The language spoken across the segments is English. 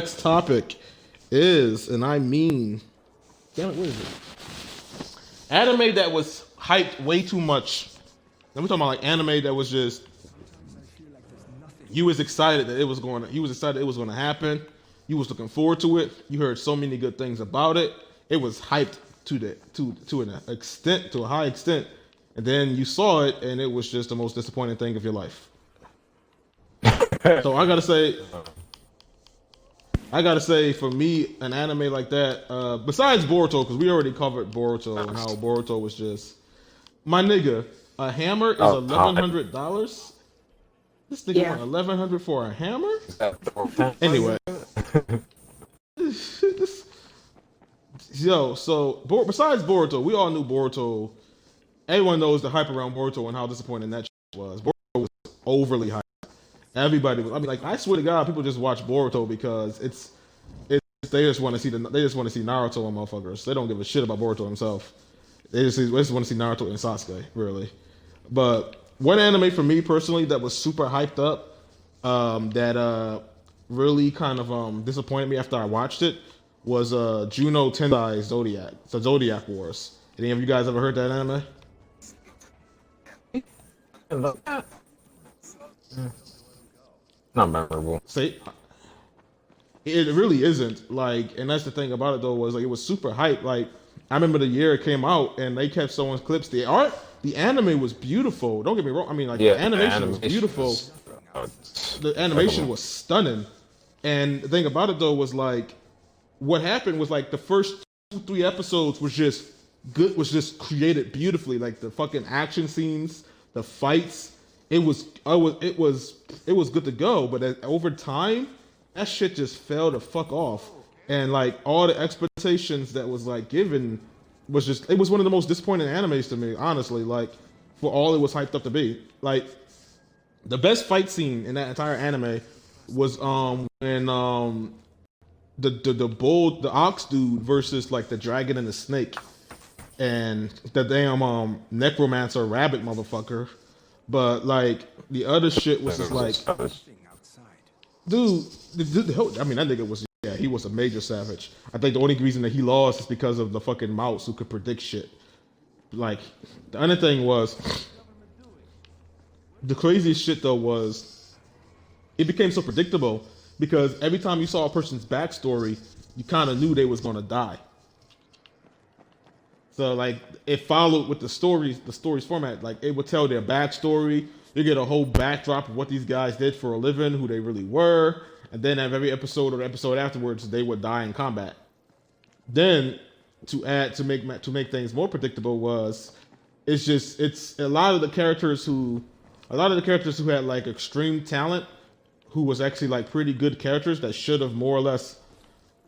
Next topic is, and I mean, damn it, what is it? Anime that was hyped way too much. And we're talking about like anime that was just you was excited that it was going to, you was excited it was going to happen. You was looking forward to it. You heard so many good things about it. It was hyped to an extent, to a high extent, and then you saw it, and it was just the most disappointing thing of your life. So I gotta say, for me, an anime like that, besides Boruto, because we already covered Boruto and how Boruto was just my nigga. A hammer is $1,100. This nigga want 1,100 for a hammer. Anyway, yo, so besides Boruto, we all knew Boruto. Everyone knows the hype around Boruto and how disappointing that was. Boruto was overly hyped. Everybody was. I mean, like, I swear to God, people just watch Boruto because it's they just want to see Naruto and motherfuckers. They don't give a shit about Boruto himself. They just want to see Naruto and Sasuke, really. But one anime for me personally that was super hyped up, that really kind of disappointed me after I watched it was Juno Tensei Zodiac. So Zodiac Wars. Any of you guys ever heard that anime? Not memorable. See, it really isn't. Like, and that's the thing about it though, was like it was super hype. Like, I remember the year it came out and they kept showing clips. The art, the anime was beautiful. Don't get me wrong. I mean, like, the animation was beautiful. The animation was stunning. And the thing about it though was like, what happened was like the first 2-3 episodes was just good, was just created beautifully. Like the fucking action scenes, the fights, it was good to go. But over time, that shit just fell the fuck off. And like all the expectations that was like given was just, it was one of the most disappointing animes to me, honestly. Like, for all it was hyped up to be. Like, the best fight scene in that entire anime was when the ox dude versus like the dragon and the snake and the damn necromancer rabbit motherfucker. But like the other shit was just like, dude, I mean, that nigga was, yeah, he was a major savage. I think the only reason that he lost is because of the fucking mouse who could predict shit. Like, the other thing was, the craziest shit though was, it became so predictable because every time you saw a person's backstory, you kind of knew they was gonna die. So like, it followed with the story's format. Like, it would tell their backstory. You get a whole backdrop of what these guys did for a living, who they really were, and then at every episode or the episode afterwards, they would die in combat. Then, to make things more predictable was, it's a lot of the characters who had like extreme talent, who was actually like pretty good characters that should have more or less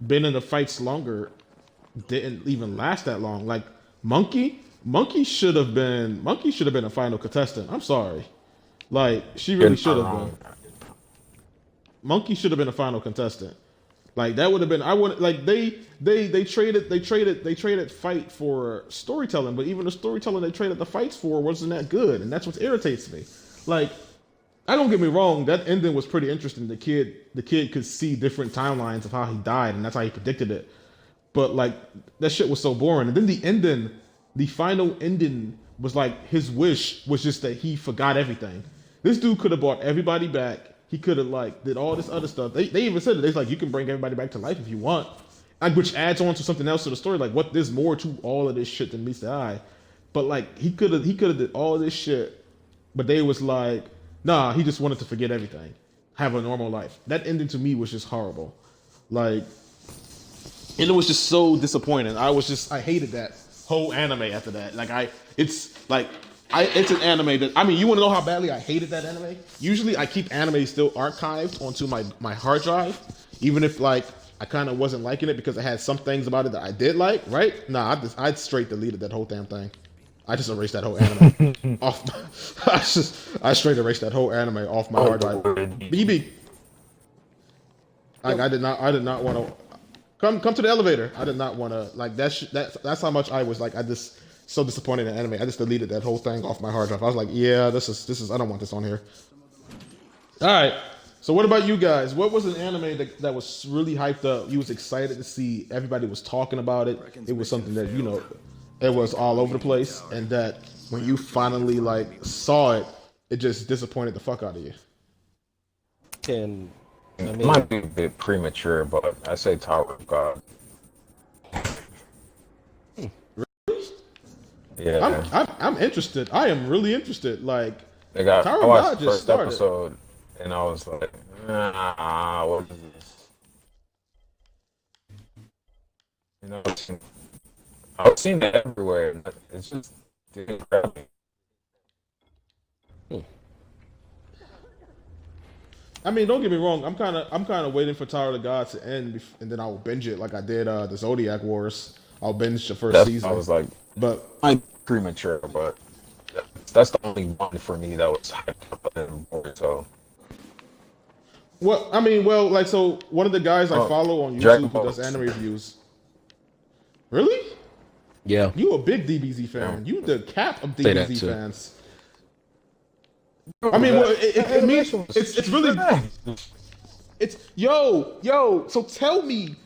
been in the fights longer, didn't even last that long. Like Monkey should have been a final contestant. I'm sorry. Like, she really should have been. Monkey should have been a final contestant. Like, that would have been, I would like they traded fight for storytelling, but even the storytelling they traded the fights for wasn't that good, and that's what irritates me. Like, I don't get me wrong, that ending was pretty interesting. The kid could see different timelines of how he died, and that's how he predicted it. But like, that shit was so boring. And then the final ending was like, his wish was just that he forgot everything. This dude could have brought everybody back. He could have like did all this other stuff. They even said it. They're like, you can bring everybody back to life if you want, like, which adds on to something else to the story. Like, what, there's more to all of this shit than meets the eye. But like, he could have did all this shit, but they was like, nah, he just wanted to forget everything, have a normal life. That ending to me was just horrible. Like, and it was just so disappointing. I hated that whole anime after that. Like, it's an anime that, I mean, you want to know how badly I hated that anime? Usually I keep anime still archived onto my hard drive, even if like I kind of wasn't liking it because it had some things about it that I did like, right? Nah, I straight deleted that whole damn thing. I just erased that whole anime off. I straight erased that whole anime off my hard drive. BB, like, I did not want to come to the elevator. I did not want to, like, that's how much I was like, I just so disappointed in anime. I just deleted that whole thing off my hard drive. I was like, yeah, this is I don't want this on here. All right. So what about you guys? What was an anime that was really hyped up? You was excited to see. Everybody was talking about it. It was something that it was all over the place, and that when you finally like saw it, it just disappointed the fuck out of you. And I It mean, might be a bit premature, but I say Tower of God. Yeah, I'm interested. I am really interested. Like I Tower of watched God the just first started. episode and I was like, what is this? You know, I've seen it everywhere. But it's just didn't grab me. I mean, don't get me wrong. I'm kind of waiting for Tower of God to end, and then I'll binge it like I did the Zodiac Wars. I'll binge the first I season. was like, But might be premature, but that's the only one for me that was hyped up and more so. what I mean, well, like so, one of the guys I Oh, follow on Dragon YouTube who Ball. does anime reviews. Really? yeah, You a big DBZ Yeah. fan? You the cap of Say that DBZ too. fans? I mean, well, it means it's really it's yo. So tell me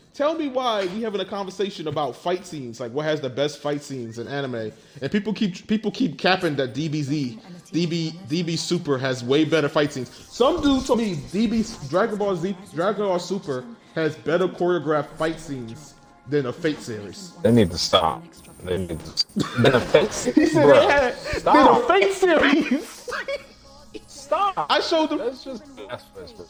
why we having a conversation about fight scenes, like what has the best fight scenes in anime, and people keep capping that DB Super has way better fight scenes. Some dude told me Dragon Ball Super has better choreographed fight scenes than a Fate series. They need to stop. They need to. Benefits, He said bro. they had than a Stop. Fate series. Stop. I showed them. That's just blasphemous, bro.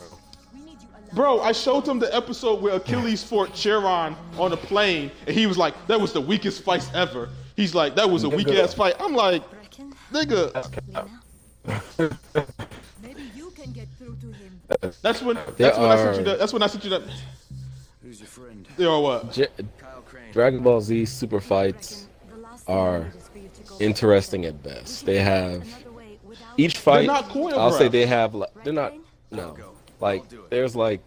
Bro, I showed him the episode where Achilles fought Chiron on a plane, and he was like, "That was the weakest fight ever." He's like, "That was a weak ass fight." I'm like, "Nigga." Maybe you can get through to him. That's when. There That's when I sent you are- that. That's when I sent you that. Who's your friend? Or what? Kyle Crane. Dragon Ball Z super fights are interesting at best. They have each fight. not choreographed. I'll say they have. They're not. No, like there's like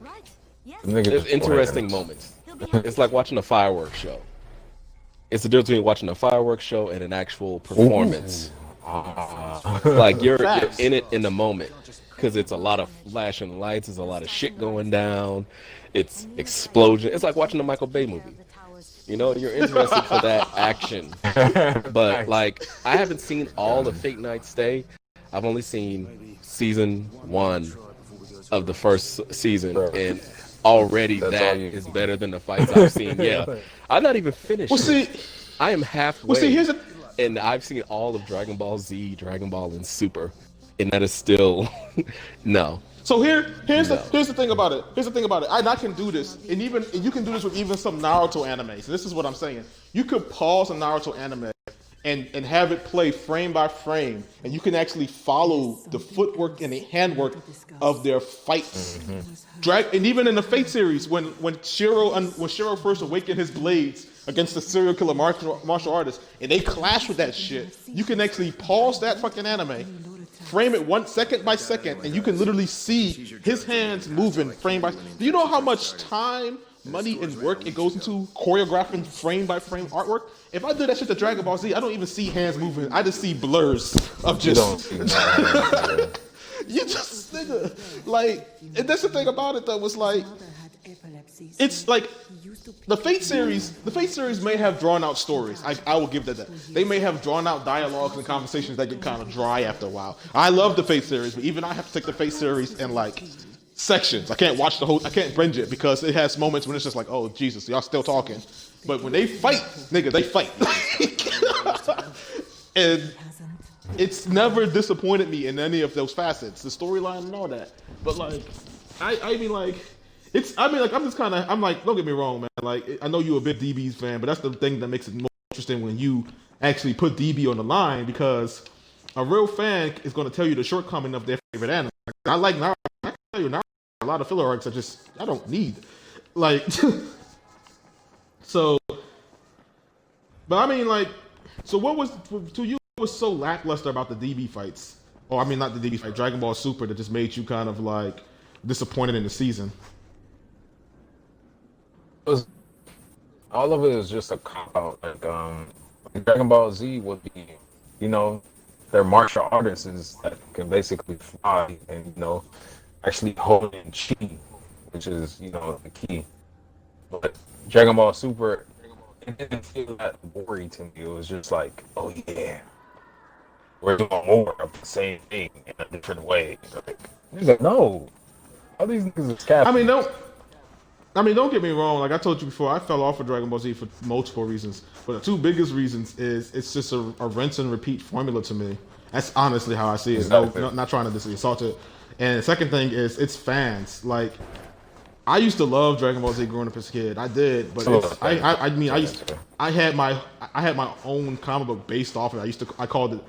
Nigga there's just interesting playing. moments. It's like watching a fireworks show. It's the difference between watching a fireworks show and an actual performance. Like you're in it in the moment because it's a lot of flashing lights. There's a lot of shit going down. It's explosion. It's like watching a Michael Bay movie. You know, you're interested for that action. But like, I haven't seen all of Fate Night Stay. I've only seen season 1 of the first season, and already That's that all you- is better than the fights I've seen. Yeah, I'm not even finished. Well, see, I am halfway. well, see, here's the. And I've seen all of Dragon Ball Z, Dragon Ball, and Super, and that is still no. So here's the thing about it. Here's the thing about it. I can do this, and you can do this with even some Naruto animes. This is what I'm saying. You could pause a Naruto anime and have it play frame by frame, and you can actually follow the footwork and the handwork of their fights. And even in the Fate series, when Shiro first awakened his blades against the serial killer martial artist, and they clash with that shit, you can actually pause that fucking anime, frame it 1 second by second, and you can literally see his hands moving frame by. Do you know how much time, money, and work it goes into choreographing frame by frame artwork? If I do that shit to Dragon Ball Z, I don't even see hands moving. I just see blurs of You just. don't see that. You just nigga, like, and that's the thing about it though. Was like, it's like the Fate series. The Fate series may have drawn out stories. I will give that. They may have drawn out dialogues and conversations that get kind of dry after a while. I love the Fate series, but even I have to take the Fate series in like sections. I can't watch the whole. I can't binge it because it has moments when it's just like, oh Jesus, y'all still talking. But when they fight, nigga, they fight. And it's never disappointed me in any of those facets, the storyline and all that. But like, I mean, like, I'm just kind of, I'm like, don't get me wrong, man. Like, I know you're a big DB's fan, but that's the thing that makes it more interesting when you actually put DB on the line, because a real fan is going to tell you the shortcoming of their favorite anime. I like Naruto. I can tell you Naruto, a lot of filler arcs I don't need. Like, so, but I mean, like, so what was, to you, what was so lackluster about the DB fights? Or I mean, not the DB fight, Dragon Ball Super, that just made you kind of like disappointed in the season? All of it is just a cop out. Like Dragon Ball Z would be, they're martial artists that can basically fly, and actually holding chi, which is, you know, the key. But Dragon Ball Super, it didn't feel that boring to me. It was just like, oh yeah, we're doing more of the same thing in a different way. Like, he's like, no, all these niggas is I mean, capping. don't get me wrong. Like I told you before, I fell off of Dragon Ball Z for multiple reasons. But the two biggest reasons is it's just a rinse and repeat formula to me. That's honestly how I see it. Exactly. No, not trying to insult it. And the second thing is it's fans. Like I used to love Dragon Ball Z growing up as a kid. I did, but it's I had my own comic book based off of it. I called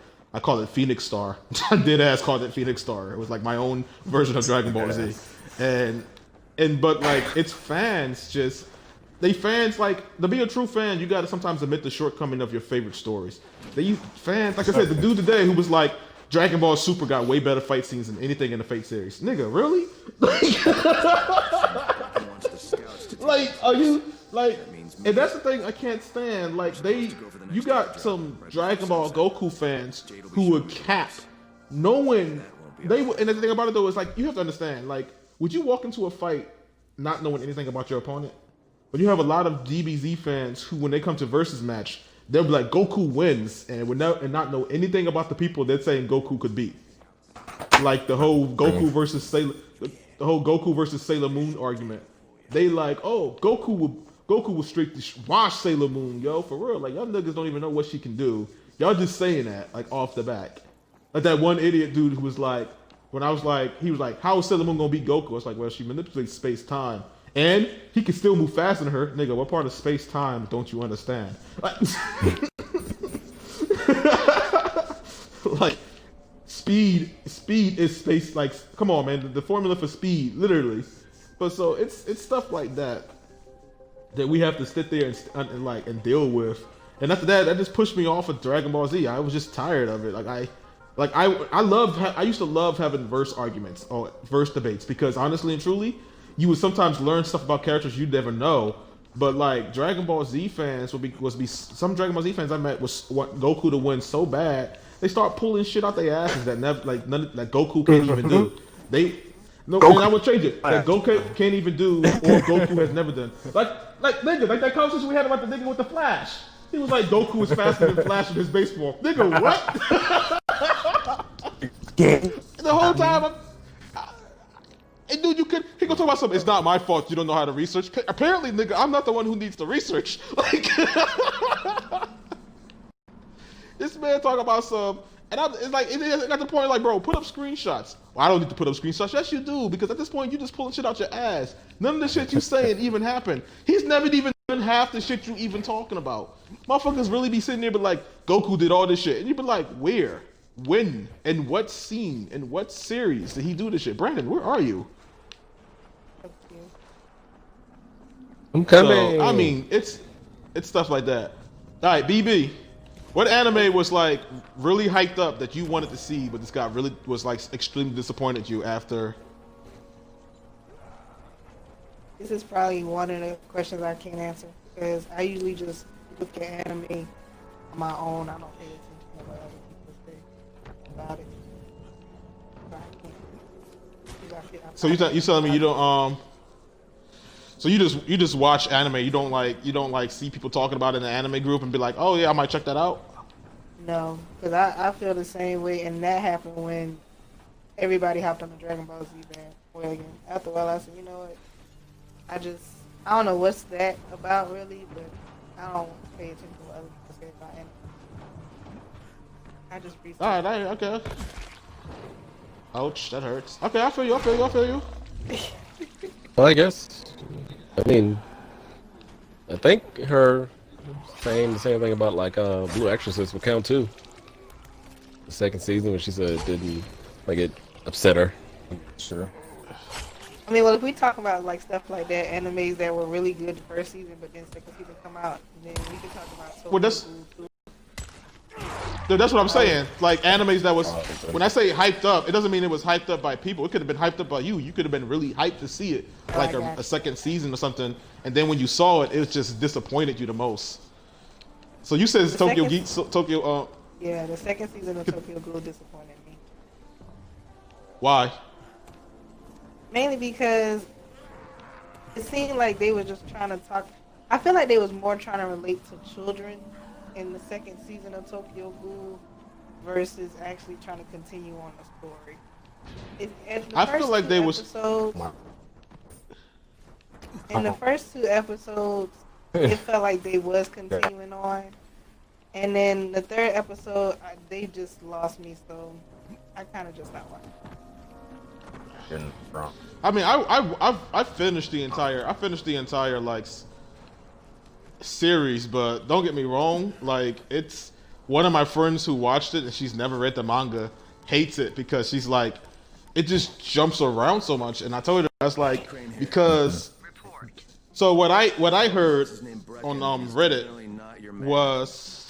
it Phoenix Star. I did ass called it Phoenix Star. It was like my own version of Dragon Ball Z. But like it's fans just they fans like to be a true fan you gotta sometimes admit the shortcoming of your favorite stories. They fans like I said, the dude today who was like Dragon Ball Super got way better fight scenes than anything in the Fate series. Nigga, really? Like, are you like? And that's the thing I can't stand. Like, you got some Dragon Ball Goku fans who would cap, knowing they would. And the thing about it though is like you have to understand. Like, would you walk into a fight not knowing anything about your opponent? But you have a lot of DBZ fans who, when they come to versus match, they'll be like Goku wins, and not know anything about the people they're saying Goku could beat. Like the whole Goku versus Sailor Moon argument. They like, oh, Goku will straight wash Sailor Moon, yo, for real. Like y'all niggas don't even know what she can do. Y'all just saying that like off the back. Like that one idiot dude who was like, when I was like, he was like, how is Sailor Moon gonna beat Goku? I was like, well, she manipulates space time. And he can still move faster than her. Nigga, what part of space time don't you understand? Like speed is space. Like, come on, man. The formula for speed, literally. But so it's stuff like that we have to sit there and deal with. And after that just pushed me off of Dragon Ball Z. I was just tired of it. I used to love having verse arguments or verse debates because honestly and truly, you would sometimes learn stuff about characters you'd never know. But like Dragon Ball Z fans some Dragon Ball Z fans I met want Goku to win so bad they start pulling shit out their asses that never that Goku can't even do. And I would change it. That Goku can't even do or Goku has never done. Like that conversation we had about the nigga with the Flash. He was like Goku is faster than Flash with his baseball. Nigga, what? The whole time and dude, he gonna talk about something. It's not my fault you don't know how to research. Apparently, nigga, I'm not the one who needs to research. Like, this man talk about some, and it's like, it got the point like, bro, put up screenshots. Well, I don't need to put up screenshots. Yes, you do, because at this point, you just pulling shit out your ass. None of the shit you saying even happened. He's never even done half the shit you even talking about. Motherfuckers really be sitting there, but like, Goku did all this shit, and you be like, where, when, and what scene, and what series did he do this shit? Brandon, where are you? I'm coming. So, I mean, it's stuff like that. All right, BB, what anime was like really hyped up that you wanted to see, but this guy really was like extremely disappointed you after? This is probably one of the questions I can't answer because I usually just look at anime on my own. I don't pay attention to what other people say about it. So you telling me you don't So you just watch anime. You don't like see people talking about it in the anime group and be like, oh yeah, I might check that out. No, because I feel the same way, and that happened when everybody hopped on the Dragon Ball Z bandwagon. After a while, I said, you know what? I don't know what's that about really, but I don't pay attention to what other people say about anime. I just research. All right, okay. Ouch, that hurts. Okay, I feel you. Well, I guess. I mean, I think her saying the same thing about like Blue Exorcist would count too. The second season when she said it didn't it upset her. Sure. I mean, well, if we talk about like stuff like that, animes that were really good the first season, but then second season come out, then we can talk about. Well, that's what I'm saying. Like animes that was, when I say hyped up, it doesn't mean it was hyped up by people. It could have been hyped up by you. You could have been really hyped to see it, like a second season or something. And then when you saw it, it just disappointed you the most. So you said Tokyo. Yeah, the second season of Tokyo Ghoul disappointed me. Why? mainly because it seemed like they were just trying to talk. I feel like they was more trying to relate to children in the second season of Tokyo Ghoul versus actually trying to continue on the story. I feel like they was. In the first 2 episodes, it felt like they was continuing on, and then the 3rd episode, they just lost me. So I kind of just stopped watching. I mean, I finished the entire like series, but don't get me wrong, like it's one of my friends who watched it and she's never read the manga hates it because she's like it just jumps around so much, and I told her I was like because so what I heard on Reddit was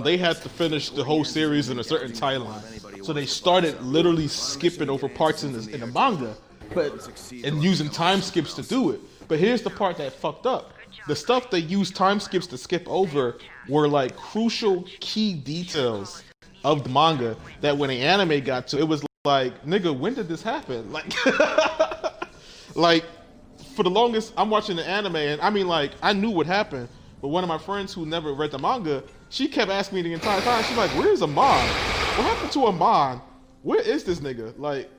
they had to finish the whole series in a certain timeline, so they started literally skipping over parts in the manga, and using time skips to do it. But here's the part that fucked up: the stuff they used time skips to skip over were like crucial key details of the manga that when the anime got to, it was like, nigga, when did this happen? Like, like for the longest, I'm watching the anime, and I mean, like, I knew what happened, but one of my friends who never read the manga, she kept asking me the entire time. She's like, "Where's Amon? What happened to Amon? Where is this nigga?" Like,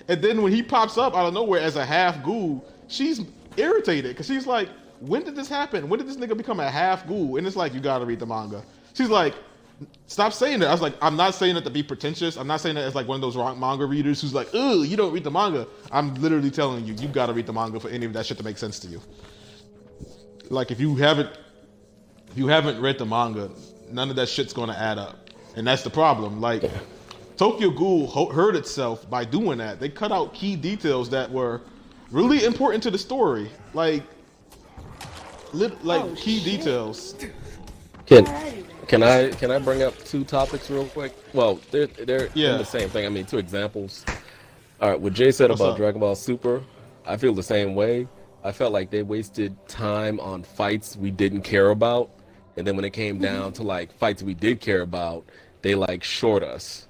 and then when he pops up out of nowhere as a half ghoul, she's irritated because she's like, "When did this happen? When did this nigga become a half ghoul?" And it's like, you gotta read the manga. She's like, "Stop saying that." I was like, I'm not saying that to be pretentious. I'm not saying that as like one of those manga readers who's like, "Ugh, you don't read the manga." I'm literally telling you, you gotta read the manga for any of that shit to make sense to you. Like, if you haven't read the manga, none of that shit's gonna add up, and that's the problem. Like, Tokyo Ghoul hurt itself by doing that. They cut out key details that were really important to the story, like key details. Can I bring up 2 topics real quick? Well, they're in the same thing. I mean, 2 examples. All right, what Jay said about Dragon Ball Super, I feel the same way. I felt like they wasted time on fights we didn't care about, and then when it came down to like fights we did care about, they like short us.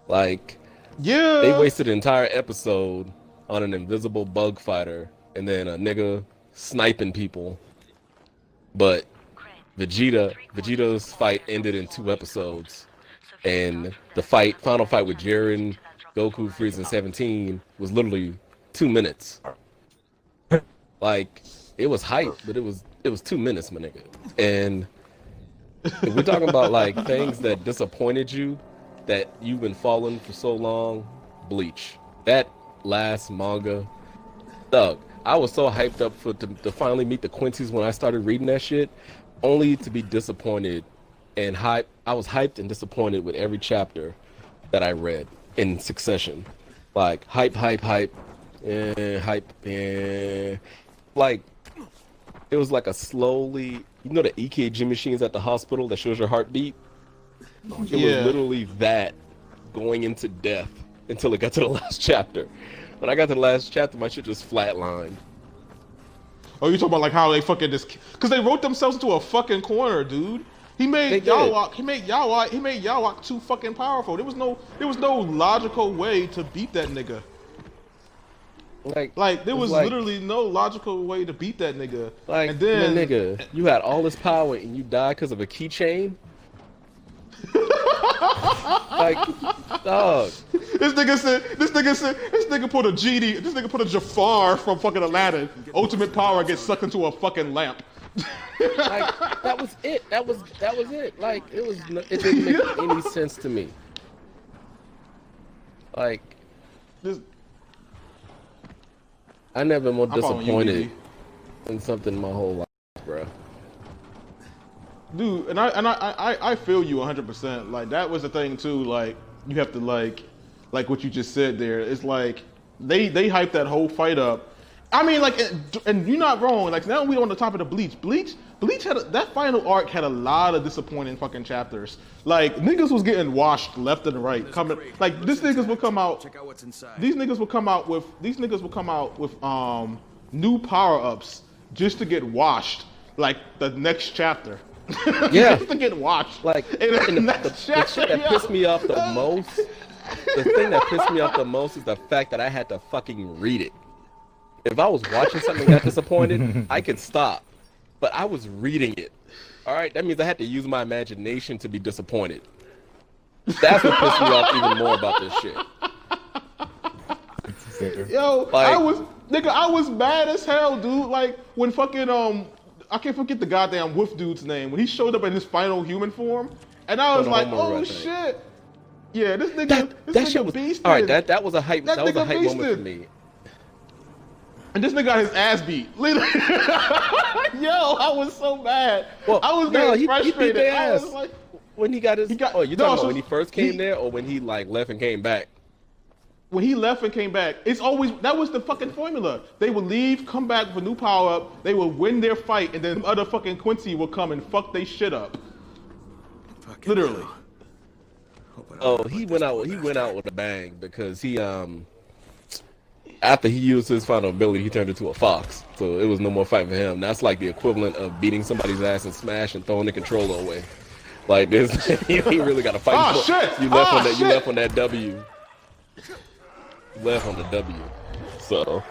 Like, they wasted an entire episode on an invisible bug fighter and then a nigga sniping people, but Vegeta's fight ended in 2 episodes, and the final fight with Jiren, Goku, Frieza, and 17 was literally 2 minutes. Like, it was hype, but it was 2 minutes, my nigga. And if we're talking about like things that disappointed you, that you've been following for so long, Bleach. That last manga, thug. I was so hyped up to finally meet the Quincy's when I started reading that shit, only to be disappointed and hype. I was hyped and disappointed with every chapter that I read in succession. Like, hype, like, it was like a slowly, you know, the EKG machines at the hospital that shows your heartbeat? It was literally that going into death until it got to the last chapter. When I got to the last chapter, my shit just flatlined. Oh, you talking about like how they fucking just, because they wrote themselves into a fucking corner, dude. He made Yawak too fucking powerful. There was no logical way to beat that nigga. Like there was literally no logical way to beat that nigga. Like, and then, nigga, you had all this power and you died because of a keychain? Like, dog. This nigga put a genie, this nigga put a Jafar from fucking Aladdin. Ultimate power gets sucked into a fucking lamp. Like, that was it. That was it. Like, it didn't make any sense to me. Like, I never been more disappointed in something my whole life, bro. Dude, and I feel you 100%. Like, that was the thing too. Like, you have to like what you just said there. It's like they hyped that whole fight up. I mean, like, and you're not wrong. Like, now we on the top of the Bleach. Bleach had that final arc had a lot of disappointing fucking chapters. Like, niggas was getting washed left and right. Coming like these niggas would come out. Check out what's inside. These niggas would come out with new power ups just to get washed like the next chapter. Yeah. Just to get watched. Like, and the shit that pissed me off the most, the thing that pissed me off the most is the fact that I had to fucking read it. If I was watching something and got disappointed, I could stop. But I was reading it. All right, that means I had to use my imagination to be disappointed. That's what pissed me off even more about this shit. Yo, Like, I was mad as hell, dude. Like when fucking I can't forget the goddamn wolf dude's name when he showed up in his final human form, and I was like, oh shit, yeah, this nigga, that shit was beasted. all right. That was a hype. That was a hype beasted. moment for me. And this nigga got his ass beat. Literally. Yo, I was so mad. Well, I was getting he frustrated. beat their I ass was like, when he got his. Oh, you talking about when he first came there, or when he like left and came back? when he left and came back, it's always, that was the fucking formula. They would leave, come back with a new power up, they would win their fight, and then other fucking Quincy would come and fuck they shit up. Fucking Literally. hell. Oh, he went out with a bang because he after he used his final ability, he turned into a fox. So it was no more fight for him. That's like the equivalent of beating somebody's ass and smash and throwing the controller away. Like this, he really got to fight. Oh shit! You left on that. You left on that W. You left on the W. So.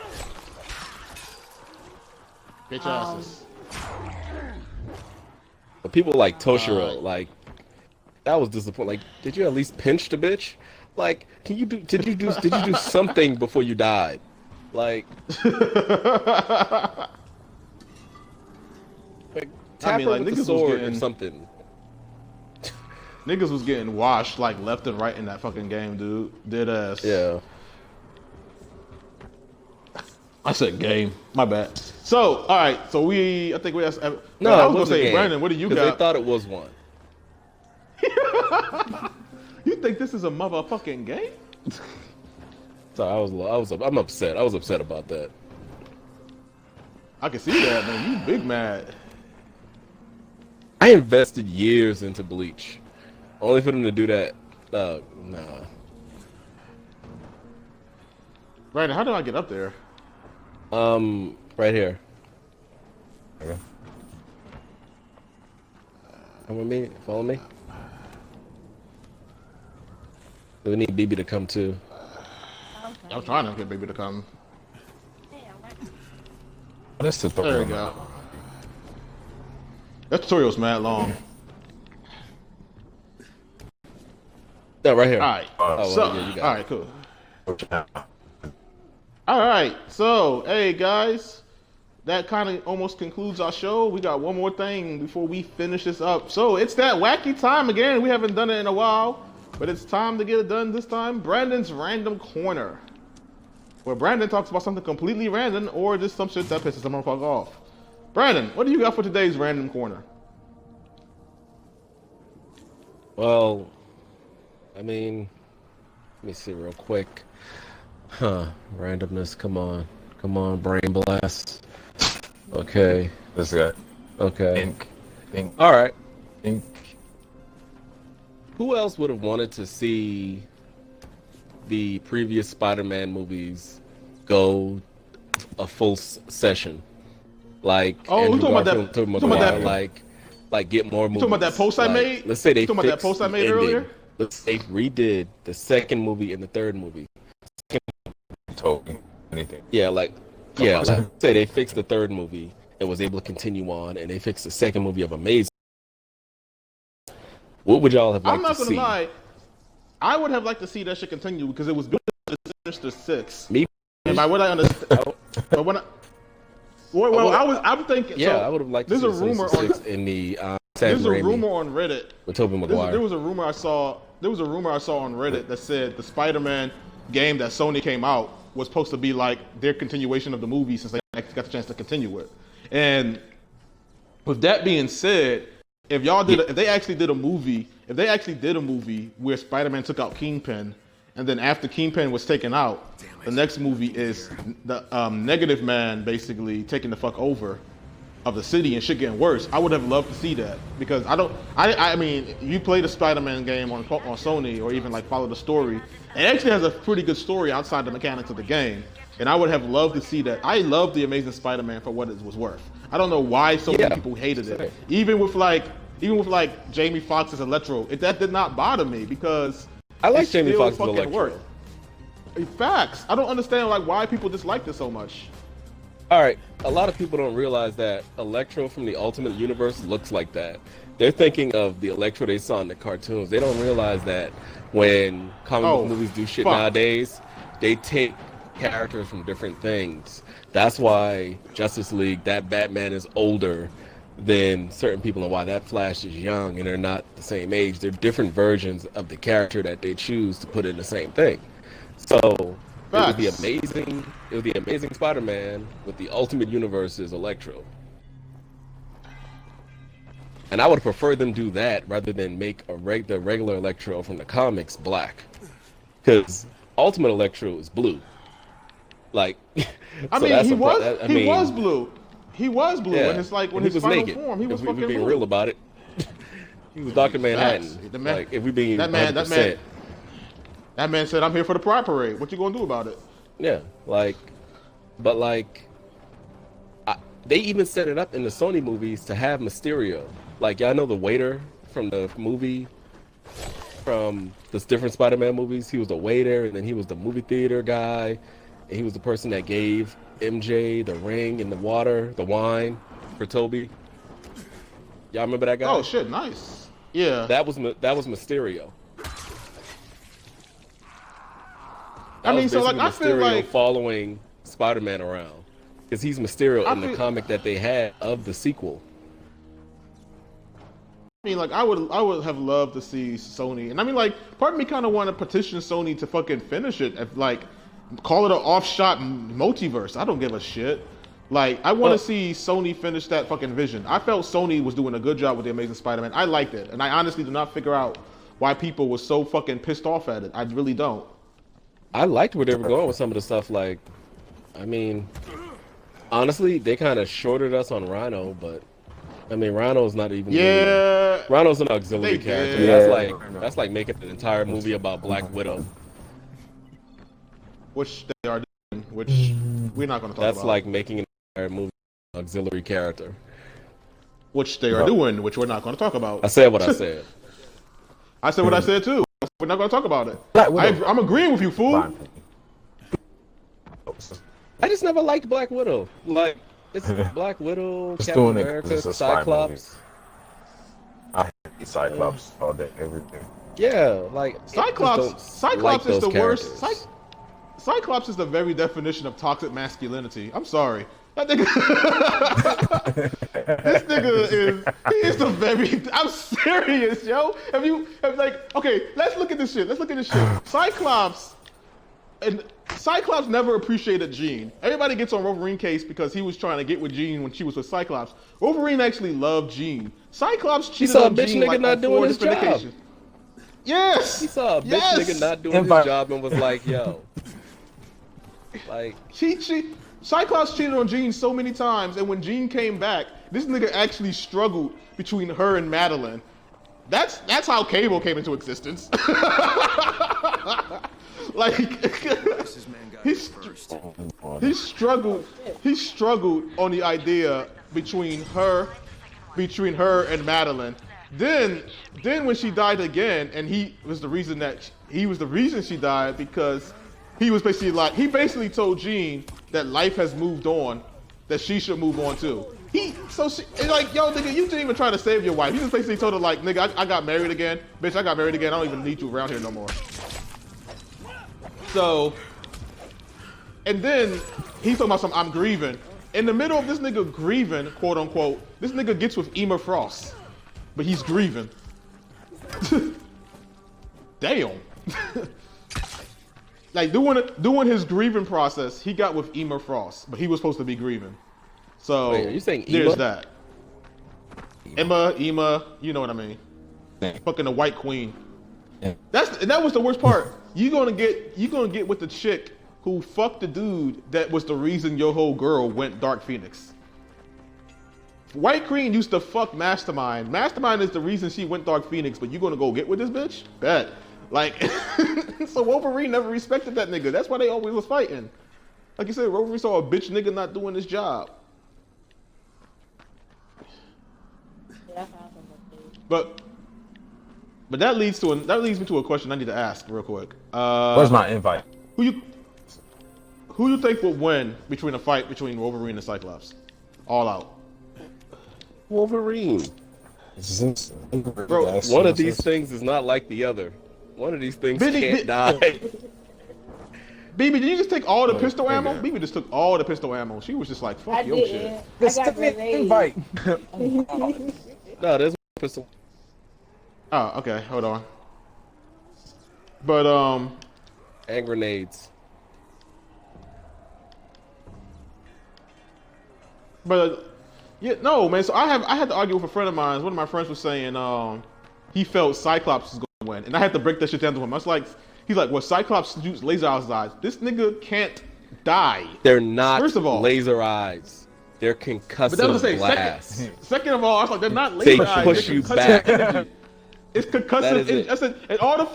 Bitch asses. But people like Toshiro, like that was disappointing. Like, did you at least pinch the bitch? Like, did you do something before you died? Like, tap her like, with the niggas sword was or something. Niggas was getting washed like left and right in that fucking game, dude. Dead ass. Yeah. I said game. My bad. So, all right. So I think we asked. No, I it was gonna wasn't a say, game, Brandon, what do you 'cause got? They thought it was one. You think this is a motherfucking game? So I'm upset. I was upset about that. I can see that, man. You big mad. I invested years into Bleach, only for them to do that. Nah. Brandon, how do I get up there? Right here. Okay. Come with me. Follow me. We need BB to come too. I'm trying to get baby to come. That's the There we go. That tutorial's mad long. Yeah, right here. All right. Oh, So, well, yeah, you got all it. right, cool. All right. So, hey guys, that kind of almost concludes our show. We got one more thing before we finish this up. So it's that wacky time again. We haven't done it in a while, but it's time to get it done this time. Brandon's Random Corner, where Brandon talks about something completely random or just some shit that pisses someone fuck off. Brandon, what do you got for today's Random Corner? Well, I mean, let me see real quick. Randomness. Come on, brain blast. Okay. This guy. Okay. Think. All right. Think. Who else would have wanted to see the previous Spider-Man movies go a full session? Like, Oh, Andrew we talking about Garfield, that- Tobey talking about Maguire, that- like get more movies. talking about that post I Like, made? Let's say they You talking about that fixed post I the made ending. earlier? Let's say redid the second movie and the third movie. Told me anything. Yeah, like say they fixed the third movie and was able to continue on, and they fixed the second movie of Amazing. What would y'all have liked I'm not to gonna see? lie. I would have liked to see that shit continue because it was good to finish the 6. Me? And by what I understand, but when I'm thinking. Yeah, so I would have liked to there's see a rumor Sinister on. Six in the Sam There's a Raimi rumor on Reddit. with Tobey Maguire. There was a rumor I saw. There was a rumor I saw on Reddit that said the Spider-Man game that Sony came out was supposed to be like their continuation of the movie since they got the chance to continue it. And with that being said, if they actually did a movie where Spider-Man took out Kingpin, and then after Kingpin was taken out, the next movie is the Negative Man basically taking the fuck over of the city and shit getting worse. I would have loved to see that because I mean, you play the Spider-Man game on Sony or even like follow the story. It actually has a pretty good story outside the mechanics of the game, and I would have loved to see that. I love the Amazing Spider-Man for what it was worth. I don't know why so many people hated it. Even with like even with like Jamie Foxx's Electro, that did not bother me because I like it Jamie still Foxx's fucking Electro. worked. Facts. I don't understand like why people dislike this so much. All right, a lot of people don't realize that Electro from the Ultimate Universe looks like that. They're thinking of the Electro they saw in the cartoons. They don't realize that when comic book movies do shit nowadays, they take characters from different things. That's why Justice League, that Batman is older than certain people, and why that Flash is young and they're not the same age. They're different versions of the character that they choose to put in the same thing. So it would be amazing. It would be amazing Spider-Man with the Ultimate Universe's Electro. And I would prefer them do that rather than make the regular Electro from the comics black, because Ultimate Electro is blue. Like, I mean, he was blue. He was blue, yeah, and it's like when he his was final naked. form, he was fucking blue. If we being real about it, he was Dr. Manhattan. The man, like, if we being that man said, "I'm here for the Pride Parade. What you gonna do about it?" Yeah, they even set it up in the Sony movies to have Mysterio. Like, y'all know the waiter from the movie, from the different Spider-Man movies. He was the waiter, and then he was the movie theater guy, and he was the person that gave MJ the ring and the wine for Toby. Y'all remember that guy? Oh shit, nice. Yeah. That was Mysterio. I mean, so like I feel like following Spider-Man around, because he's Mysterio in the comic that they had of the sequel. I mean, like I would have loved to see Sony, and I mean, like part of me kind of want to petition Sony to fucking finish it, like call it an off-shot multiverse. I don't give a shit. Like I want to see Sony finish that fucking vision. I felt Sony was doing a good job with the Amazing Spider-Man. I liked it, and I honestly do not figure out why people were so fucking pissed off at it. I really don't. I liked where they were going with some of the stuff. Like, I mean, honestly, they kind of shorted us on Rhino, but I mean, Rhino's not even. Yeah. Rhino's an auxiliary character. Yeah. That's like making an entire movie about Black Widow. Which they are doing, which we're not going to talk about. That's like making an entire movie auxiliary character. Which they are doing, which we're not going to talk about. I said what I said. I said what I said too. We're not going to talk about it. I'm agreeing with you, fool. I just never liked Black Widow. Like, it's Black Widow, Captain America, Cyclops. I hate Cyclops all day, every day. Yeah, like Cyclops is the worst. Cyclops is the very definition of toxic masculinity. I'm sorry. That nigga, this nigga is the very. I'm serious, yo. Okay, let's look at this shit. Cyclops never appreciated Jean. Everybody gets on Wolverine case because he was trying to get with Jean when she was with Cyclops. Wolverine actually loved Jean. Cyclops cheated on Jean like on 4 different occasions. Yes. He saw a bitch nigga not doing his job and was like, yo. Like, Cyclops cheated on Jean so many times, and when Jean came back, this nigga actually struggled between her and Madeline. That's how Cable came into existence. Like he struggled on the idea between her and Madeline. Then when she died again, and he was the reason she died, because he was basically like, he basically told Jean that life has moved on, that she should move on too. Like, yo, nigga, you didn't even try to save your wife. He just basically told her like, nigga, I got married again. Bitch, I got married again. I don't even need you around here no more. So, and then he's talking about I'm grieving. In the middle of this nigga grieving, quote unquote, this nigga gets with Emma Frost. But he's grieving. Damn. Like doing his grieving process, he got with Emma Frost, but he was supposed to be grieving. So wait, are you saying there's Emma? that. Emma, you know what I mean. Fucking the White Queen. Yeah. That was the worst part. You gonna get with the chick who fucked the dude that was the reason your whole girl went Dark Phoenix. White Queen used to fuck Mastermind. Mastermind is the reason she went Dark Phoenix, but you gonna go get with this bitch? Bet. Like, so Wolverine never respected that nigga. That's why they always was fighting. Like you said, Wolverine saw a bitch nigga not doing his job. But that leads me to a question I need to ask real quick. Where's my invite? Who you think will win between a fight between Wolverine and Cyclops? All out. Wolverine. Bro, One of these things is not like the other. One of these things can't die. BB, did you just take all the pistol ammo? okay. BB just took all the pistol ammo. She was just like, fuck I your did. shit. I got grenades. invite. No, there's one pistol. Oh, okay, hold on. But And grenades. yeah, no, man. So I had to argue with a friend of mine. One of my friends was saying he felt Cyclops was going to win, and I had to break that shit down to him. I was like, he's like, well, Cyclops shoots laser eyes. This nigga can't die. They're not First of all, laser eyes. They're concussive But that was the same. blasts. Second of all, I was like, they're not They laser eyes. push they're you concussive back. energy. It's concussive. That is it. I said, in all the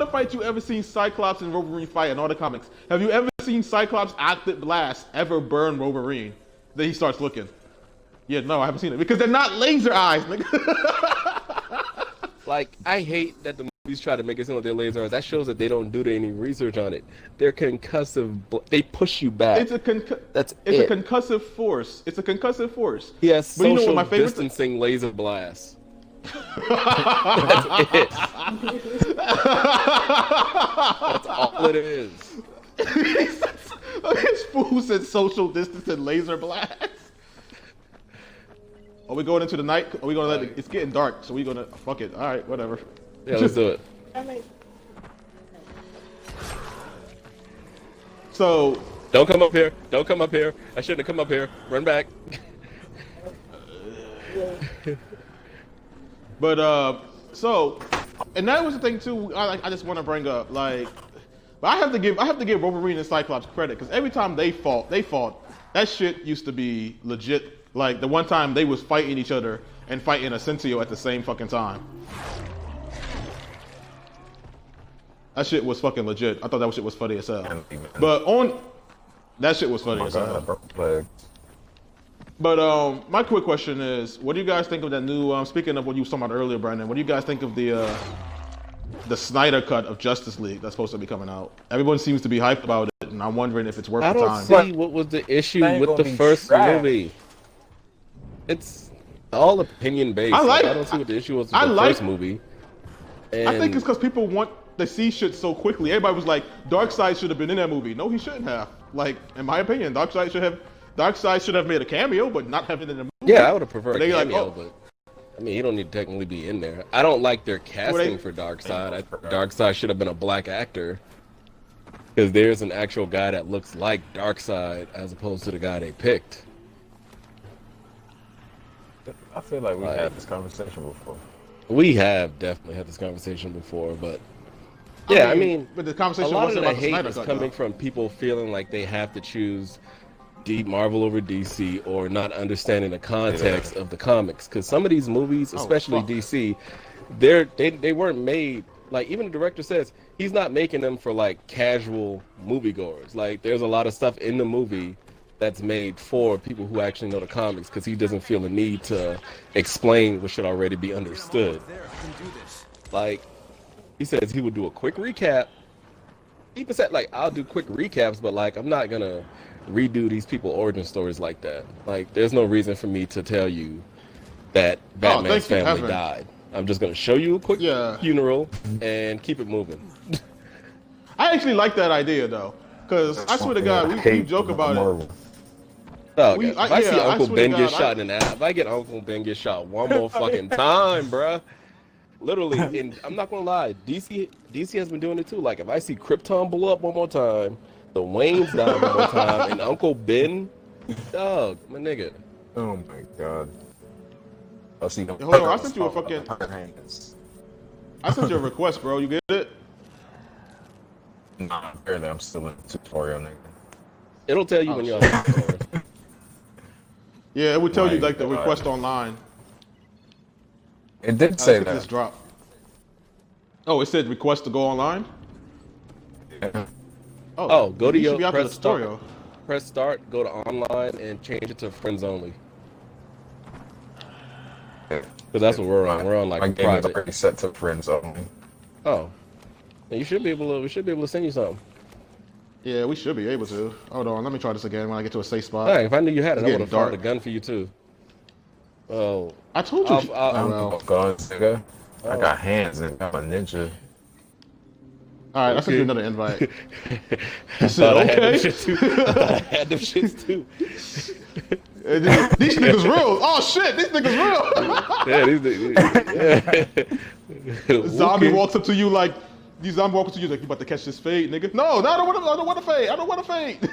fights you ever seen Cyclops and Wolverine fight in all the comics, have you ever seen Cyclops active blast ever burn Wolverine? Then he starts looking. Yeah, no, I haven't seen it because they're not laser eyes, nigga. Like, I hate that the movies try to make it seem like they're laser eyes. That shows that they don't do any research on it. They're concussive. They push you back. It's a concussive force. It's a concussive force. He has But you know social what my favorite distancing laser blasts. That's it. That's all it is. His fool said social distance and laser blast. Are we going into the night? Are we gonna it's getting dark, so we gonna fuck it. All right, whatever. Yeah, let's do it. So Don't come up here. Don't come up here. I shouldn't have come up here. Run back. But so, and that was the thing too. I just want to bring up, like, but I have to give Wolverine and Cyclops credit because every time they fought, that shit used to be legit. Like the one time they was fighting each other and fighting Asensio at the same fucking time. That shit was fucking legit. I thought that shit was funny as hell. But that shit was funny as hell. But my quick question is, what do you guys think of that new? Speaking of what you were talking about earlier, Brandon, what do you guys think of the Snyder cut of Justice League that's supposed to be coming out? Everyone seems to be hyped about it, and I'm wondering if it's worth I the don't time. see what was the issue Ain't with gonna the be first trash. movie. It's all opinion based. I don't see what the issue was with the first movie. And I think it's because people want to see shit so quickly. Everybody was like, Darkseid should have been in that movie. No, he shouldn't have. Like, in my opinion, Darkseid should have made a cameo, but not have it in the movie. yeah, I would have preferred a They cameo, like, oh. but I mean, he don't need to technically be in there. I don't like their casting for Darkseid. Darkseid should have been a black actor because there's an actual guy that looks like Darkseid as opposed to the guy they picked. I feel like we had this conversation before. We have definitely had this conversation before, but yeah, I mean, but the a conversation lot of wasn't the about the hate Snyder is cut, coming though. from people feeling like they have to choose Marvel over DC or not understanding the context of the comics. Because some of these movies, especially fuck. DC, they weren't made, like, even the director says he's not making them for like casual moviegoers. Like, there's a lot of stuff in the movie that's made for people who actually know the comics, because he doesn't feel the need to explain what should already be understood. Like, he says he would do a quick recap. He even said, like, I'll do quick recaps, but like, I'm not gonna redo these people origin stories like that. Like, there's no reason for me to tell you that Batman's thank you, family Evan. died. I'm just gonna show you a quick funeral and keep it moving. I actually like that idea though, because I swear to God, we joke about it. Oh, We- if I see I Uncle swear to Ben get God, shot in the ass, if I get Uncle Ben get shot one more fucking time, bruh. Literally, and I'm not gonna lie, DC has been doing it too. Like, if I see Krypton blow up one more time, the Waynes die one more time, and Uncle Ben, dog, my nigga. Oh my god. I see. Hold on, I sent you a fucking. I sent you a request, bro. You get it? Nah, barely. I'm still in the tutorial, nigga. It'll tell you when you're on the story. Yeah, it would tell you My like the God. request online. It did say This that. drop. Oh, it said request to go online. Yeah. Oh, go to you should your be after the press start. tutorial. Press start, go to online, and change it to friends only. Because that's what we're on. We're on like My a game is private. already set to friends only. Oh, and you should be able to. We should be able to send you something. Yeah, we should be able to. Hold on, let me try this again when I get to a safe spot. Hey, if I knew you had it, It's I would getting have found a dark. gun for you too. Oh, I told you. I'll- well. Guns, nigga. I Oh. got hands and I'm a ninja. All right, I sent you Okay. another invite. I said, thought I had them okay. shit too. I thought I had them shits too. These niggas real. Oh shit, these niggas real. Yeah, Zombie Okay. walks up to you like, these zombie walks up to you like, you about to catch this fade, nigga. No, I don't want to fade. I don't want to fade.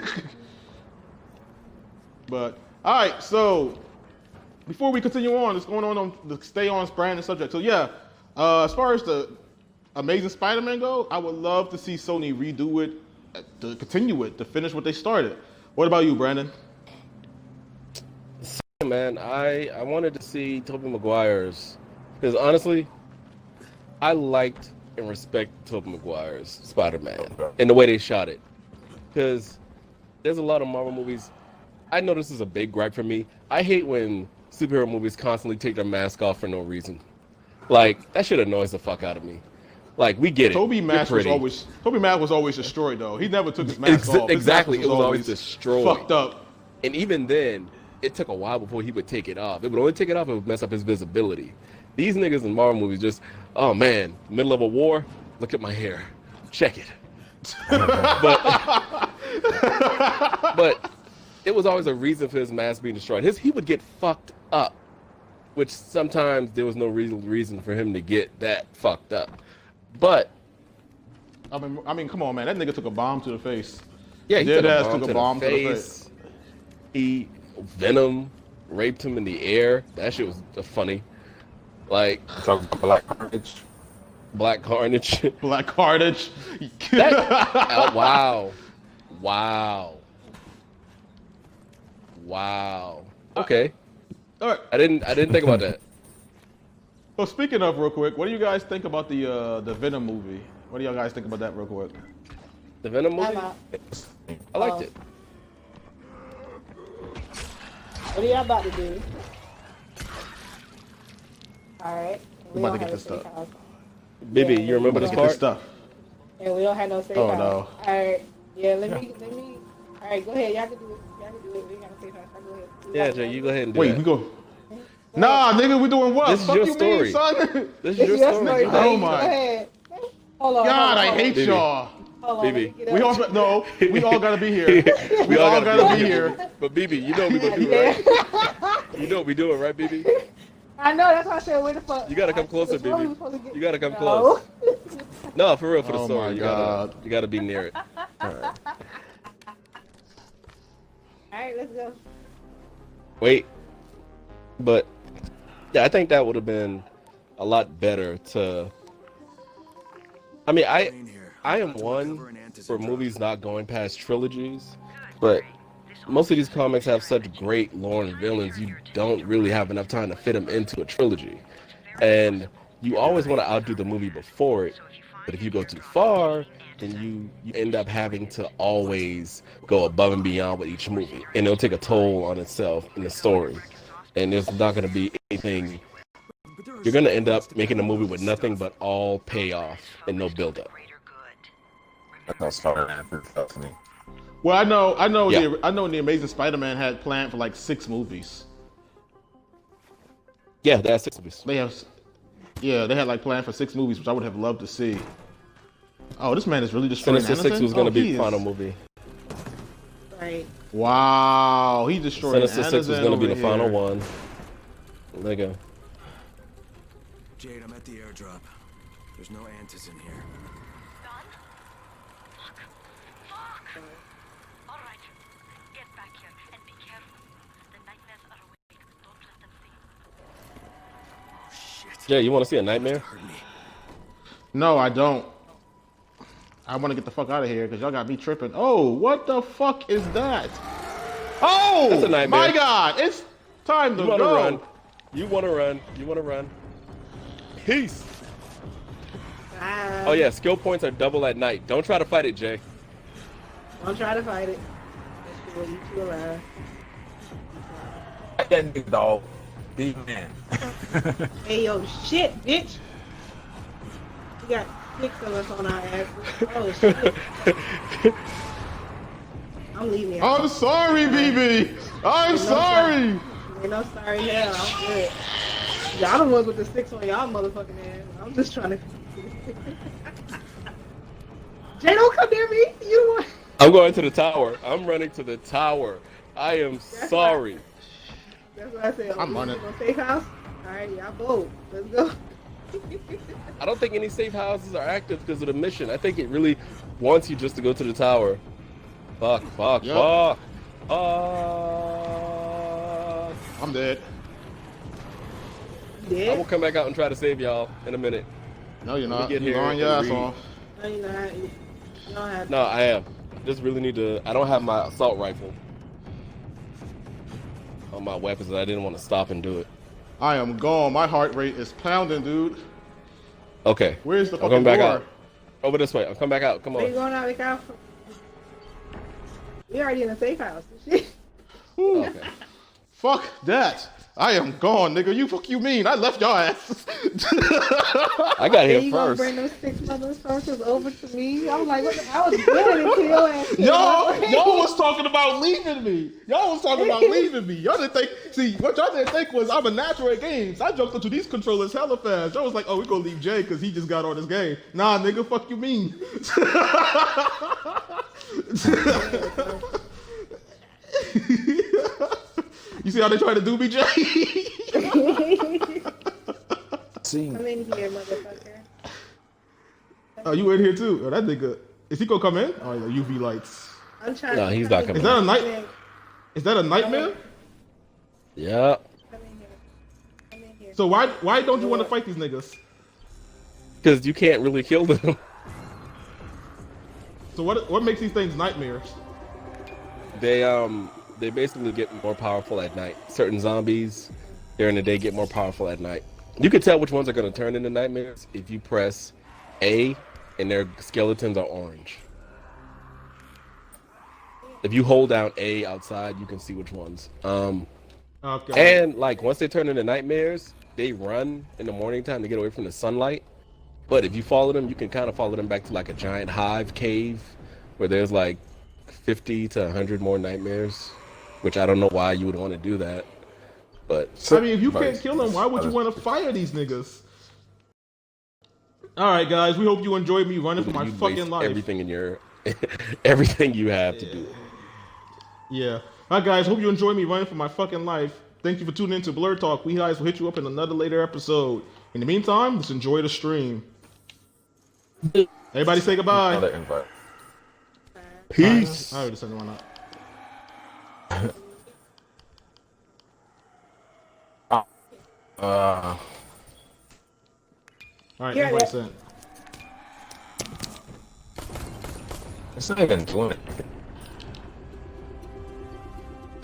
But all right, so before we continue on, what's going on the stay on brand and subject. So yeah, as far as the Amazing Spider-Man go, I would love to see Sony redo it, to continue it, to finish what they started. What about you, Brandon? Man, I wanted to see Tobey Maguire's, because honestly, I liked and respect Tobey Maguire's Spider-Man and the way they shot it. Because there's a lot of Marvel movies. I know this is a big gripe for me. I hate when superhero movies constantly take their mask off for no reason. Like, that shit annoys the fuck out of me. Like, we get it. Tobey You're mask was pretty. always destroyed though. He never took his mask off. His Exactly. mask It was always destroyed. fucked up. And even then, it took a while before he would take it off. It would only take it off, it would mess up his visibility. These niggas in Marvel movies just, oh man, middle of a war, look at my hair. Check it. but it was always a reason for his mask being destroyed. He would get fucked up, which sometimes there was no reason for him to get that fucked up. But I mean, come on, man. That nigga took a bomb to the face. yeah, he Dead took ass a bomb, took to, a bomb the to the face. He Venom raped him in the air. That shit was funny. Like Talking about Black Carnage. Black Carnage. Black Carnage. Wow. Okay. All right. I didn't think about that. Well, speaking of real quick, what do you guys think about the Venom movie? What do y'all guys think about that real quick? The Venom movie? I'm out. I liked it. What are y'all about to do? Alright. We about to get this stuff. Baby, Yeah. you remember Let's this get this part? stuff. And we don't have no safe Oh, house. no. Alright. Yeah, let me alright, go ahead. Y'all can do it. We got a safe house. Go ahead. Yeah, Jay, you go ahead and do Wait, that. we go. Nah, nigga, we doing what? This is Fuck your you story. mean, son? This is It's your your story. story. Go Oh ahead. Go my ahead. Hold on. God, I hold on. hate Baby. y'all. Hold on, let me Baby. get We up. all we all gotta be here. We all gotta be here. But BB, you know what we gonna do, right? You know what we doing, right, BB? I know, that's why I said, where the fuck? You gotta come closer, That's where we baby. supposed to get- You gotta come No. close. No, for real, for the Oh story. my You God. gotta be near it. Alright, let's go. Wait. But yeah, I think that would have been a lot better to. I mean, I am one for movies not going past trilogies, but most of these comics have such great lore and villains, you don't really have enough time to fit them into a trilogy. And you always want to outdo the movie before it, but if you go too far, then you end up having to always go above and beyond with each movie. And it'll take a toll on itself in the story. And there's not going to be anything. You're going to end up making a movie with nothing but all payoff and no build-up. That's Spider-Man 3000. Well, I know Yeah. I know the Amazing Spider-Man had planned for like 6 movies. Yeah, that's 6 movies. They had like planned for 6 movies, which I would have loved to see. Oh, this man is really destroying Sinister 6 Anderson? was going to Oh, be he the final is- movie. Right. Wow, he destroyed Sinister 6 was going to be the over final here. one. There you go. Jade, I'm at the airdrop. There's no antis in here. All right, get back here and be careful. The nightmares are awake. Don't let them see you. Oh, shit. Yeah, you want to see a nightmare? Hurt me. No, I don't. I want to get the fuck out of here because y'all got me tripping. Oh, what the fuck is that? Oh, That's a nightmare. my God, it's time to You want to go. run. You want to run. You want to run. Peace. Bye. Oh, yeah, skill points are double at night. Don't try to fight it, Jay. Don't try to fight it. Let's do what you two alive. That nigga dog. Big man. Hey, yo, shit, bitch. We got 6 of us on our asses. Oh, shit. I'm leaving y'all. I'm sorry, BB. I'm sorry. Ain't no sorry hell. I'm good. Y'all the ones with the 6 on y'all motherfucking ass. I'm just trying to. Jay, don't come near me. You want. I'm going to the tower. I'm running to the tower. I am sorry. That's what I said. I'm running. On safe house. All right, y'all both. Let's go. I don't think any safe houses are active because of the mission. I think it really wants you just to go to the tower. Fuck. Yep. I'm dead. I Yeah. will come back out and try to save y'all in a minute. No, you're not. get You're here lying your and ass read. off. No, you not. You don't have. No, I am. I just really need to. I don't have my assault rifle on my weapons, and I didn't want to stop and do it. I am gone. My heart rate is pounding, dude. Okay. Where's the I'm fucking coming back door? out. Over this way. I'll come back out. Come Where you on. going out? Out? We already in a safe house. Shit. Whew. Okay. Fuck that. I am gone, nigga. You mean? I left your ass. I got Then here you gonna first. bring those 6 motherfuckers over to me? I was like, what the hell is good until your ass came y'all up. was talking about leaving me. Y'all was talking about leaving me. Y'all didn't think. See, what y'all didn't think was I'm a natural at games. I jumped into these controllers hella fast. Y'all was like, oh, we gonna leave Jay because he just got on this game. Nah, nigga, fuck you mean. You see how they try to do me, Jay? See, Come in here, motherfucker. Oh, you in here too? Oh, that nigga. Is he gonna come in? Oh, yeah, UV lights. I'm trying No, to. he's not coming. Is that a Come night? in. Is that a nightmare? Yeah. Come in here. Come in here. So why don't you want to fight these niggas? Because you can't really kill them. So what makes these things nightmares? They basically get more powerful at night. Certain zombies during the day get more powerful at night. You can tell which ones are going to turn into nightmares if you press A and their skeletons are orange. If you hold down A outside, you can see which ones. Okay. And like once they turn into nightmares, they run in the morning time to get away from the sunlight. But if you follow them, you can kind of follow them back to like a giant hive cave where there's like 50 to 100 more nightmares, which I don't know why you would want to do that. But I mean, if you can't kill them, why would you want to fire these niggas? All right, guys. We hope you enjoyed me running for my you'd fucking waste life. everything in your everything you have to do. Yeah. All right, guys. Hope you enjoyed me running for my fucking life. Thank you for tuning in to Blerd Talk. We guys will hit you up in another later episode. In the meantime, let's enjoy the stream. Everybody say goodbye. another invite. Peace. I already sent one out. Uh, All right, Yeah, everybody yeah. sent. it's not even doing it.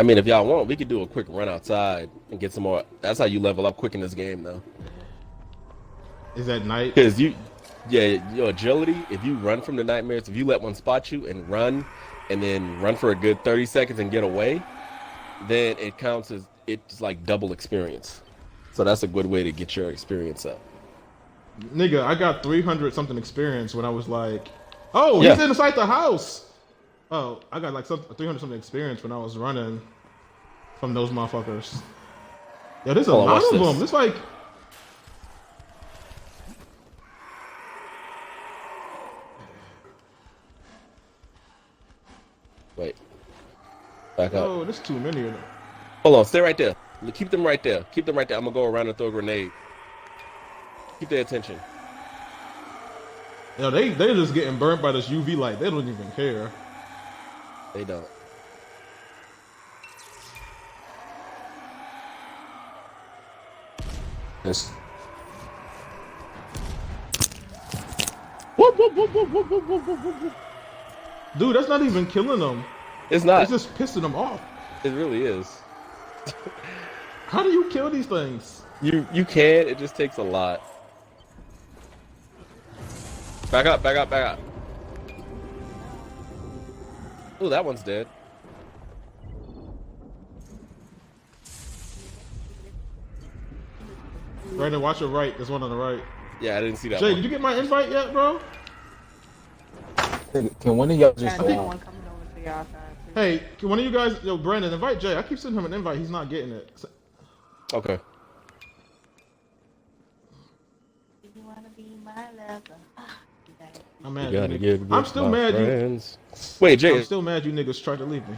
I mean, if y'all want, we could do a quick run outside and get some more. That's how you level up quick in this game, though. Is that night? Because your agility, if you run from the nightmares, if you let one spot you and then run for a good 30 seconds and get away, then it counts as it's like double experience. So that's a good way to get your experience up. Nigga, I got 300 something experience when I was like, oh, Yeah. he's inside the house. Oh, I got like 300 something experience when I was running from those motherfuckers. Yo, there's a Hold on, lot watch of this. them. It's like, Wait. Back up. oh, there's too many of them. Hold on, stay right there. Keep them right there. Keep them right there. I'm gonna go around and throw a grenade. Keep their attention. Yo, they're just getting burnt by this UV light. They don't even care. They don't. It's, Dude, that's not even killing them. It's not. It's just pissing them off. It really is. How do you kill these things? You can. It just takes a lot. Back up. Back up. Back up. Oh, that one's dead. Brandon, watch your right. There's one on the right. Yeah, I didn't see that Jay, one. did you get my invite yet, bro? Can one of y'all just And no one coming over to y'all side too. Hey, can one of you guys, yo, Brandon, invite Jay. I keep sending him an invite. He's not getting it. Okay. Do you wanna be my lover? I'm mad. You gotta You get niggas. I'm still mad. friends. Wait, Jay. I'm still mad. You niggas tried to leave me.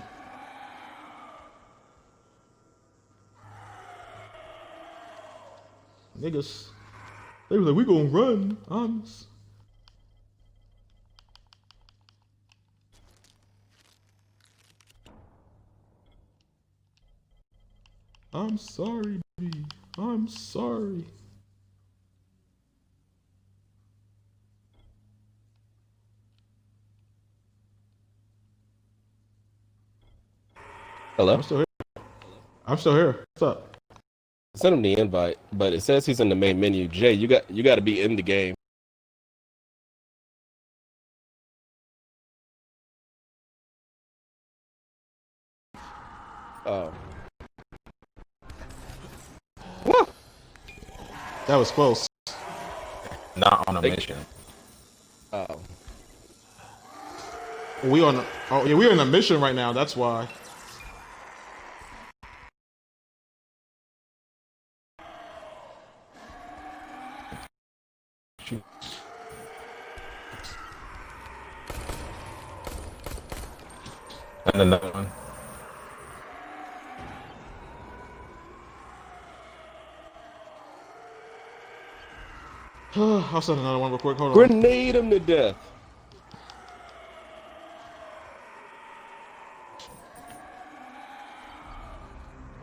Niggas, they were like, we gonna run. I'm sorry, B. I'm sorry. Hello? I'm still here. I'm still here. What's up? Send him the invite, but it says he's in the main menu. Jay, you got to be in the game. Oh. Woo! That was close. not on a mission? Oh. We on? Oh yeah, we're in a mission right now. That's why. And another one. I'll send another one real quick. Hold on. Grenade him to death.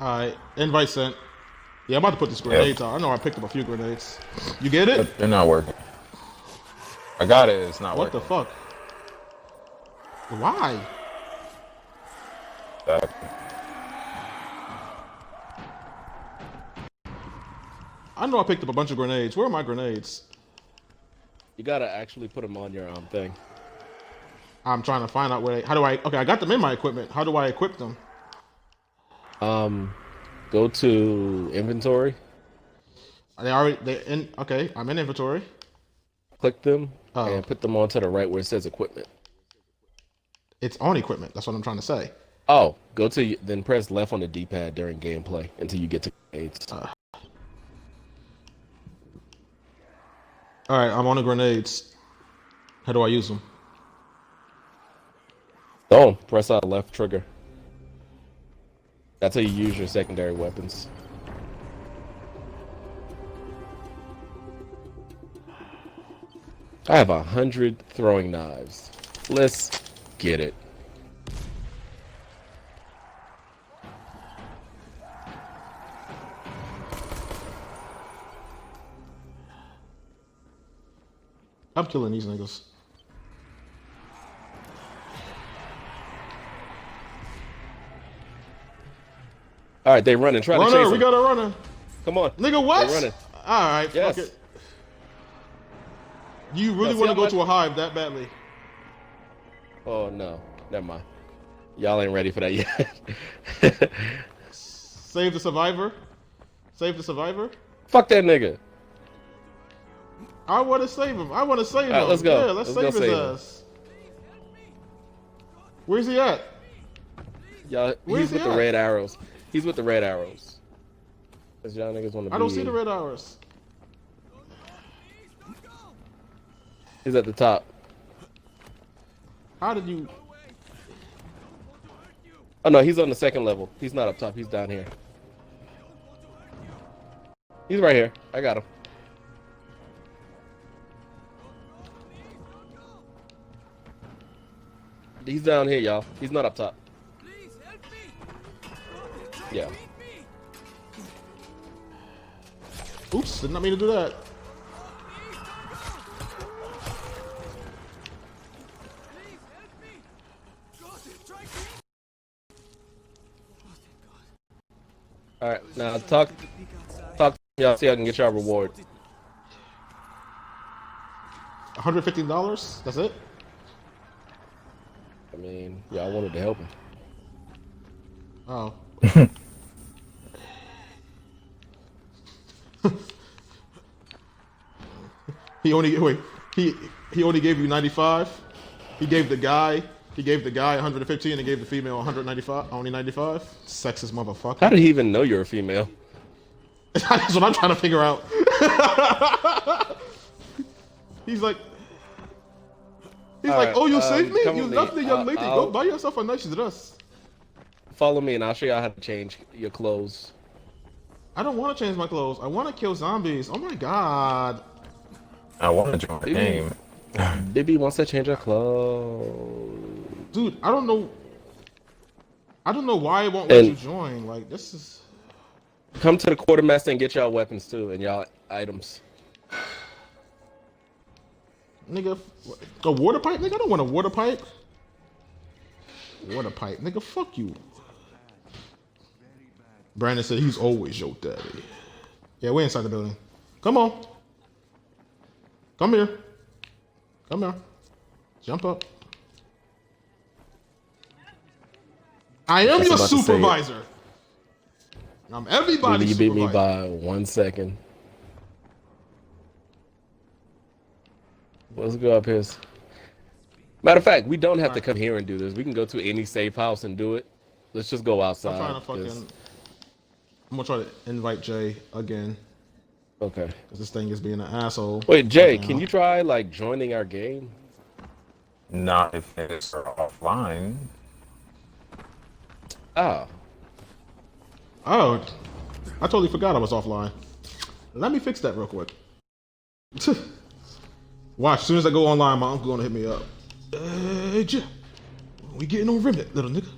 Alright, invite sent. Yeah, I'm about to put this grenades out. I know I picked up a few grenades. You get it? They're not working. I got it. It's not What working. the fuck? Why? I know I picked up a bunch of grenades. Where are my grenades? You gotta actually put them on your thing. I'm trying to find out where they, how do I, okay, I got them in my equipment. How do I equip them? Go to inventory. Okay, I'm in inventory. Click them Oh. and put them onto the right where it says equipment. It's on equipment. That's what I'm trying to say. Oh, then press left on the D-pad during gameplay until you get to grenades. All right, I'm on the grenades. How do I use them? Oh, press out left trigger. That's how you use your secondary weapons. I have 100 throwing knives. Let's get it. I'm killing these niggas. All right, they running. Try to chase Runner, them. we got a runner. Come on. Nigga, what? They running. All right, Yes. fuck it. You really see want to how go much- to a hive that badly? Oh, no. Never mind. Y'all ain't ready for that yet. Save the survivor? Save the survivor? Fuck that nigga. I want to save him. I want to save All right, him. let's go. Yeah, let's Let's go save his save him. ass. Where's he at? Y'all, Where's he's he with the at? red arrows. He's with the red arrows. Cause y'all niggas want to be. I don't see the red hours. He's at the top. How did you? Oh no, he's on the second level. He's not up top. He's down here. He's right here. I got him. He's down here, y'all. He's not up top. Yeah. Oops, did not mean to do that. All right, now talk to y'all. See if I can get y'all reward. $115. That's it. I mean, y'all wanted to help him. Oh. He only wait. He only gave you 95. He gave the guy 115 and gave the female 195. Only 95. Sexist motherfucker. How did he even know you're a female? That's what I'm trying to figure out. He's like, All oh, you right, saved me? come You with me. lovely young lady. I'll- Go buy yourself a nice dress. Follow me, and I'll show you how to change your clothes. I don't want to change my clothes. I want to kill zombies. Oh my god. I want to join the game. Bibi wants to change her clothes. Dude, I don't know why it won't let And- you join. Like, this is... Come to the quartermaster and get y'all weapons too, and y'all items. Nigga, a water pipe? Nigga, I don't want a water pipe. Water pipe. Nigga, fuck you. Brandon said he's always your daddy. Yeah, we're inside the building. Come on. Come here. Come here. Jump up. I am your about to say it. supervisor. I'm everybody's You beat me supervisor. by 1 second. Let's go up here. Matter of fact, we don't have to come here and do this. We can go to any safe house and do it. Let's just go outside. I'm trying to fucking... I'm gonna try to invite Jay again. Okay. Because this thing is being an asshole. Wait, Jay, right can now. you try like joining our game? Not if it's offline. Ah, Oh, I totally forgot I was offline. Let me fix that real quick. Watch, as soon as I go online, my uncle gonna hit me up. Hey, Jay, we getting on Remnant, little nigga.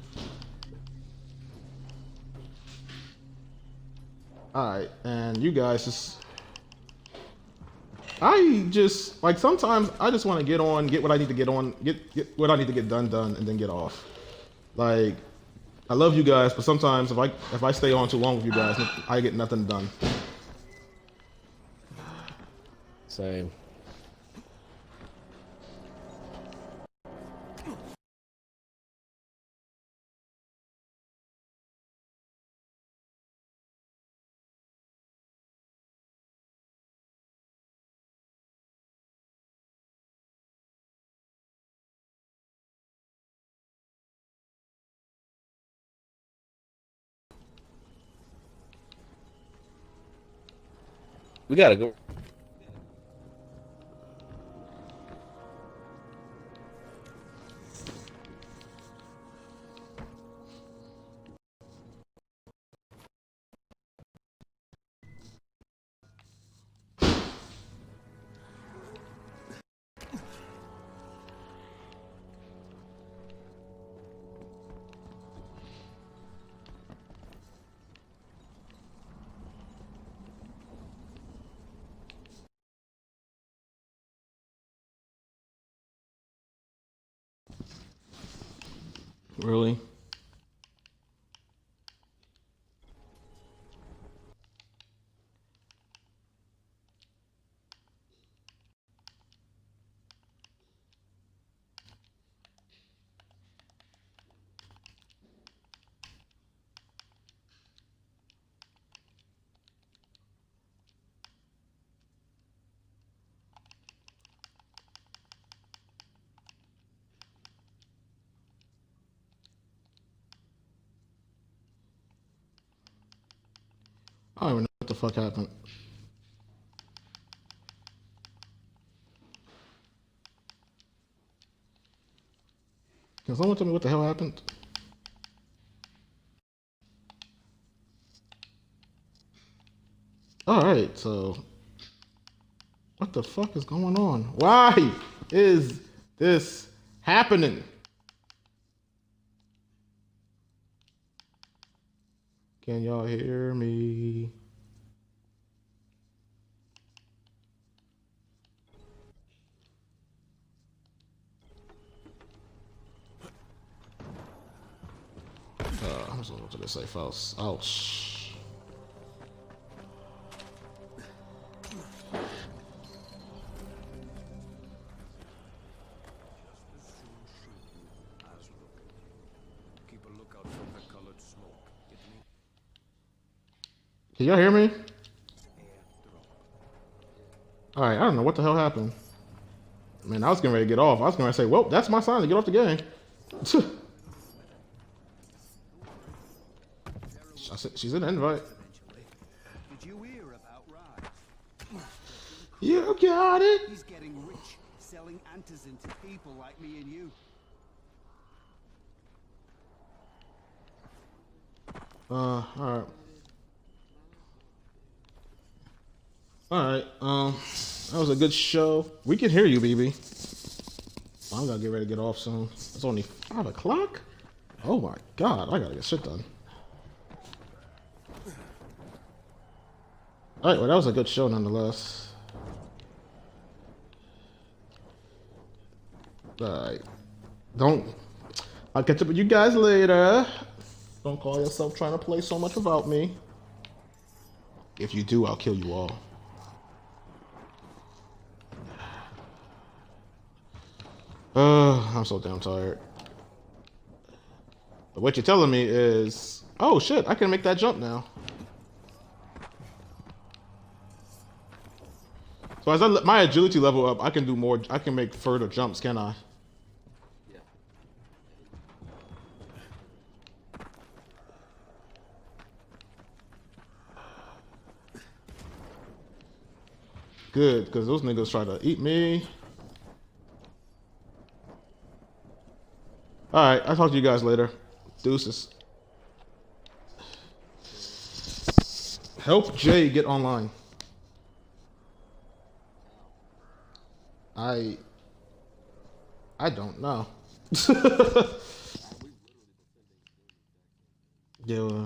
Alright, and you guys just like sometimes I just want to get on, get what I need to get on, get what I need to get done, and then get off. Like, I love you guys, but sometimes if I stay on too long with you guys, I get nothing done. same. We gotta go. Really? I don't even know what the fuck happened. Can someone tell me what the hell happened? Alright, so what the fuck is going on? Why is this happening? Can y'all hear me? I'm just going to the safe house. Ouch. Keep a lookout for the colored smoke. Get me? Can y'all hear me? All right, I don't know what the hell happened. Man, I was getting ready to get off. I was going to say, well, that's my sign to get off the game. She's an invite. Did you hear about Ryan? You got it. He's getting rich, selling antizin to people like me and you. All right. All right. That was a good show. We can hear you, BB. I'm gonna get ready to get off soon. It's only 5 o'clock. Oh my god, I gotta get shit done. All right. Well, that was a good show nonetheless. All right. I'll catch up with you guys later. Don't call yourself trying to play so much without me. If you do, I'll kill you all. I'm so damn tired. But what you're telling me is, oh shit, I can make that jump now. So as I let my agility level up, I can do more. I can make further jumps, can I? Good, because those niggas try to eat me. Alright, I'll talk to you guys later. Deuces. Help Jay get online. I don't know. Yeah.